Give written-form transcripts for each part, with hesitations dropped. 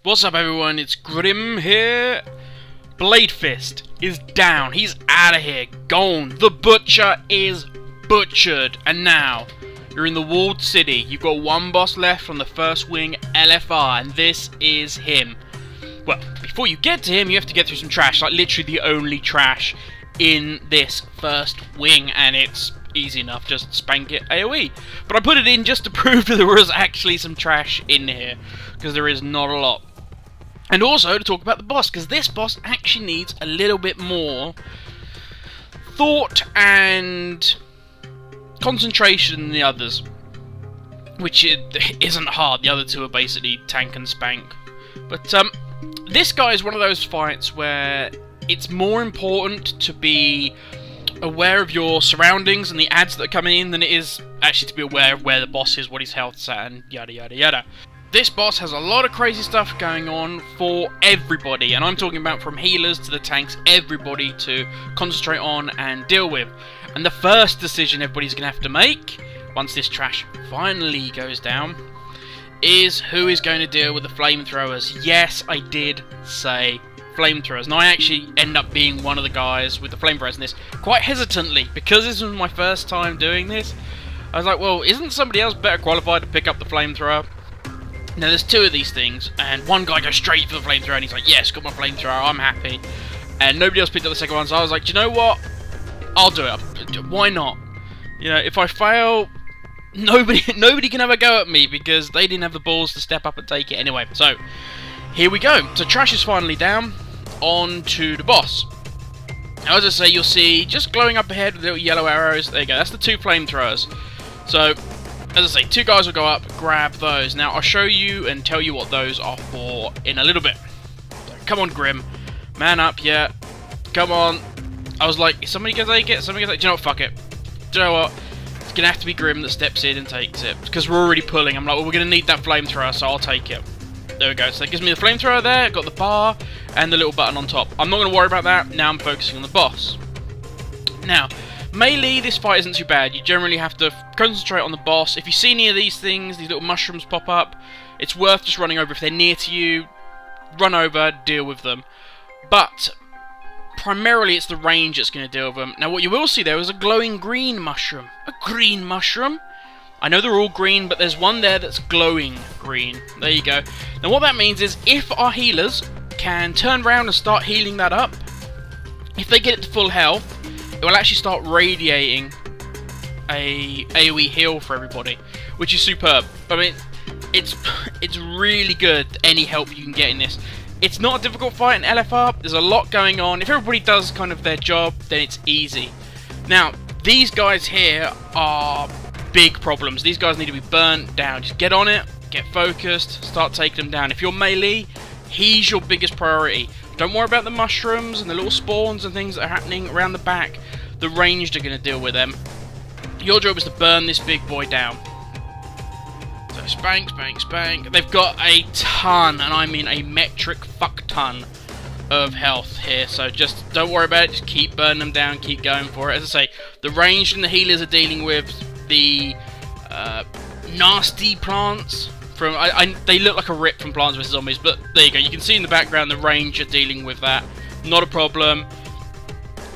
What's up everyone, it's Grim here. Blade Fist is down, he's out of here, gone. The Butcher is butchered. And now, you're in the walled city. You've got one boss left from the first wing, LFR, and this is him. Well, before you get to him, you have to get through some trash, like literally the only trash in this first wing, and it's easy enough, just spank it AoE. But I put it in just to prove that there was actually some trash in here, because there is not a lot. And also to talk about the boss, because this boss actually needs a little bit more thought and concentration than the others, which isn't hard. The other two are basically tank and spank. But this guy is one of those fights where it's more important to be aware of your surroundings and the ads that are coming in than it is actually to be aware of where the boss is, what his health's at, and yada yada yada. This boss has a lot of crazy stuff going on for everybody, and I'm talking about from healers to the tanks, everybody to concentrate on and deal with. And the first decision everybody's going to have to make, once this trash finally goes down, is who is going to deal with the flamethrowers. Yes, I did say flamethrowers. Now I actually end up being one of the guys with the flamethrowers in this, quite hesitantly, because this was my first time doing this. I was like, well, isn't somebody else better qualified to pick up the flamethrower? Now there's two of these things, and one guy goes straight for the flamethrower, and he's like, yes, got my flamethrower, I'm happy. And nobody else picked up the second one, so I was like, do you know what? I'll do it. Why not? You know, if I fail, nobody can have a go at me, because they didn't have the balls to step up and take it anyway. So, here we go. So trash is finally down, on to the boss. Now as I say, you'll see, just glowing up ahead with little yellow arrows, there you go, that's the two flamethrowers. So, as I say, two guys will go up, grab those. Now, I'll show you and tell you what those are for in a little bit. So, come on, Grim. Man up, yeah. Come on. I was like, is somebody gonna take it? Somebody gonna take it? Do you know what? Fuck it. Do you know what? It's gonna have to be Grim that steps in and takes it. Because we're already pulling. I'm like, well, we're gonna need that flamethrower, so I'll take it. There we go. So, that gives me the flamethrower there, got the bar, and the little button on top. I'm not gonna worry about that. Now I'm focusing on the boss. Now, melee, this fight isn't too bad. You generally have to concentrate on the boss. If you see any of these things, these little mushrooms pop up, it's worth just running over. If they're near to you, run over, deal with them. But primarily it's the range that's going to deal with them. Now what you will see there is a glowing green mushroom. A green mushroom? I know they're all green, but there's one there that's glowing green. There you go. Now what that means is if our healers can turn around and start healing that up, if they get it to full health, it will actually start radiating a AoE heal for everybody, which is superb. I mean, it's really good, any help you can get in this. It's not a difficult fight in LFR, there's a lot going on. If everybody does kind of their job, then it's easy. Now, these guys here are big problems. These guys need to be burnt down. Just get on it, get focused, start taking them down. If you're melee, he's your biggest priority. Don't worry about the mushrooms and the little spawns and things that are happening around the back. The ranged are going to deal with them. Your job is to burn this big boy down. So spank, spank, spank. They've got a ton, and I mean a metric fuck ton of health here. So just don't worry about it. Just keep burning them down. Keep going for it. As I say, the ranged and the healers are dealing with the nasty plants. They look like a rip from Plants vs Zombies, but there you go. You can see in the background the range are dealing with that. Not a problem.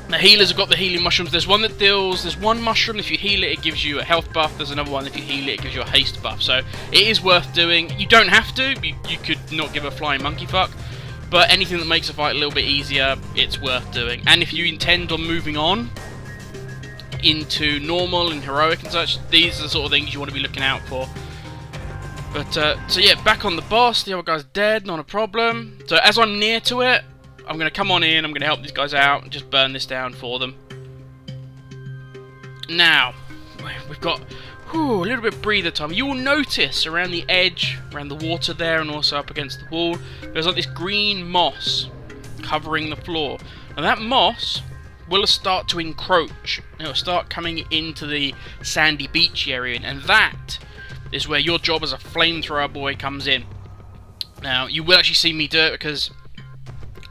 The healers have got the healing mushrooms. There's one that deals. There's one mushroom. If you heal it, it gives you a health buff. There's another one. If you heal it, it gives you a haste buff. So it is worth doing. You don't have to. You could not give a flying monkey fuck. But anything that makes the fight a little bit easier, it's worth doing. And if you intend on moving on into normal and heroic and such, these are the sort of things you want to be looking out for. But, so yeah, back on the boss, the other guy's dead, not a problem. So as I'm near to it, I'm going to come on in, I'm going to help these guys out, and just burn this down for them. Now, we've got a little bit of breather time. You will notice around the edge, around the water there, and also up against the wall, there's like this green moss covering the floor. And that moss will start to encroach. It will start coming into the sandy beach area, and that is where your job as a flamethrower boy comes in. Now, you will actually see me do it because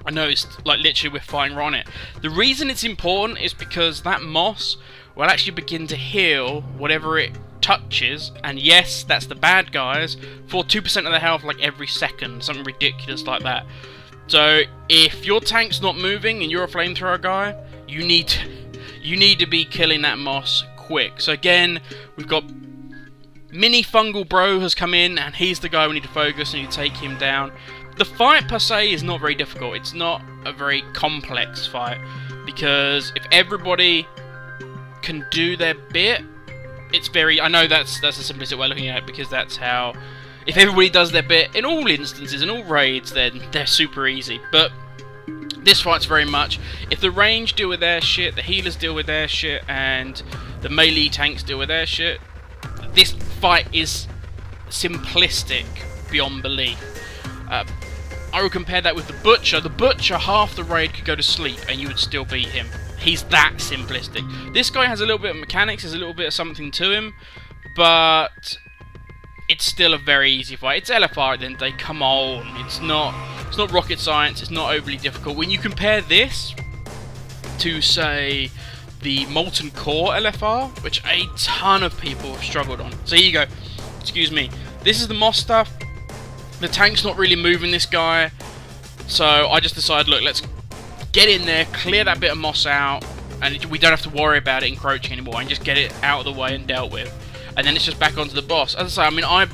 I noticed, like, literally we're fine on it. The reason it's important is because that moss will actually begin to heal whatever it touches, and yes, that's the bad guys, for 2% of their health like every second, something ridiculous like that. So if your tank's not moving and you're a flamethrower guy, you need to be killing that moss quick. So again, we've got Mini Fungal Bro has come in, and he's the guy we need to focus and need to take him down. The fight per se is not very difficult. It's not a very complex fight, because if everybody can do their bit, it's very... I know that's a simplistic way of looking at it, because that's how... If everybody does their bit in all instances, in all raids, then they're super easy. But this fight's very much... If the range deal with their shit, the healers deal with their shit, and the melee tanks deal with their shit, this fight is simplistic beyond belief. I would compare that with the Butcher. The Butcher, half the raid could go to sleep and you would still beat him. He's that simplistic. This guy has a little bit of mechanics, there's a little bit of something to him, but it's still a very easy fight. It's LFR at the end of the day, come on. It's not rocket science, it's not overly difficult. When you compare this to, say, the Molten Core LFR, which a ton of people have struggled on. So here you go. Excuse me. This is the moss stuff. The tank's not really moving this guy, so I just decided, look, let's get in there, clear that bit of moss out, and we don't have to worry about it encroaching anymore, and just get it out of the way and dealt with. And then it's just back onto the boss. As I say, I mean,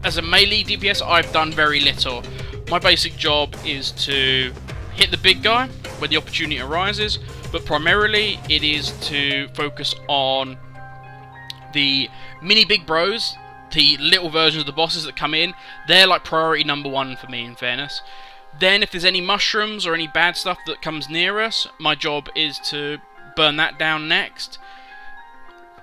as a melee DPS, I've done very little. My basic job is to hit the big guy when the opportunity arises, but primarily it is to focus on the mini big bros, the little versions of the bosses that come in. They're like priority number one for me, in fairness. Then if there's any mushrooms or any bad stuff that comes near us, my job is to burn that down next.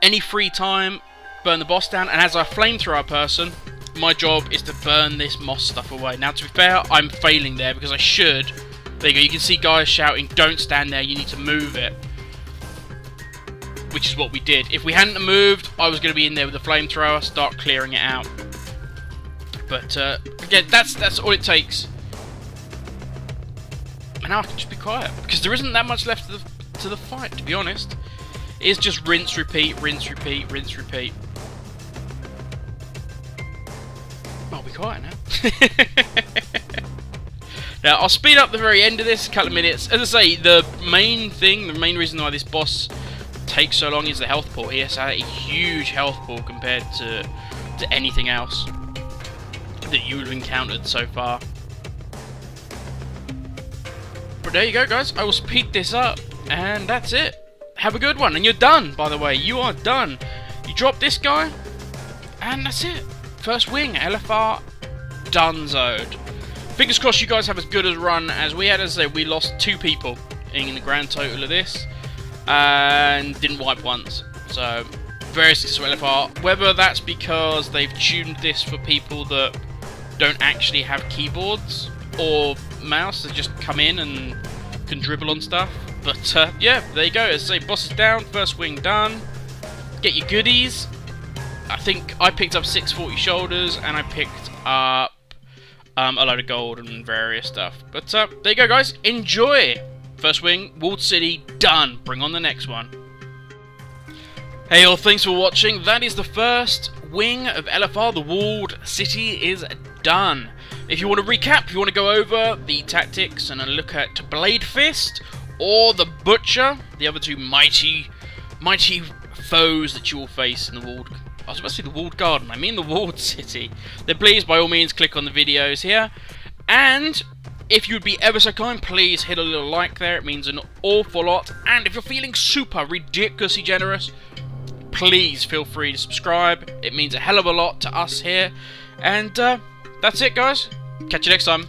Any free time, burn the boss down, and as a flamethrower person, my job is to burn this moss stuff away. Now, to be fair, I'm failing there because I should. There you go, you can see guys shouting, don't stand there, you need to move it. Which is what we did. If we hadn't moved, I was going to be in there with the flamethrower, start clearing it out. But again, that's all it takes. And now I can just be quiet, because there isn't that much left to the fight, to be honest. It's just rinse, repeat, rinse, repeat, rinse, repeat. I'll be quiet now. Now, I'll speed up the very end of this, a couple of minutes. As I say, the main reason why this boss takes so long is the health pool. He has a huge health pool compared to anything else that you would have encountered so far. But there you go, guys. I will speed this up, and that's it. Have a good one, and you're done, by the way. You are done. You drop this guy, and that's it. First wing, LFR, donezoed. Fingers crossed you guys have as good a run as we had. As I say, we lost 2 people in the grand total of this, and didn't wipe once. So, very successful LFR. Whether that's because they've tuned this for people that don't actually have keyboards or mouse, they just come in and can dribble on stuff. But yeah, there you go. As I say, boss is down, first wing done. Get your goodies. I think I picked up 640 shoulders, and I picked up a load of gold and various stuff. But there you go, guys. Enjoy! First wing, Walled City, done. Bring on the next one. Hey all, thanks for watching. That is the first wing of LFR. The Walled City is done. If you want to recap, if you want to go over the tactics and a look at Blade Fist or the Butcher, the other 2 mighty foes that you will face in the Walled... I was about to say the Walled Garden, I mean the Walled City. Then please, by all means, click on the videos here. And if you'd be ever so kind, please hit a little like there. It means an awful lot. And if you're feeling super ridiculously generous, please feel free to subscribe. It means a hell of a lot to us here. And that's it, guys. Catch you next time.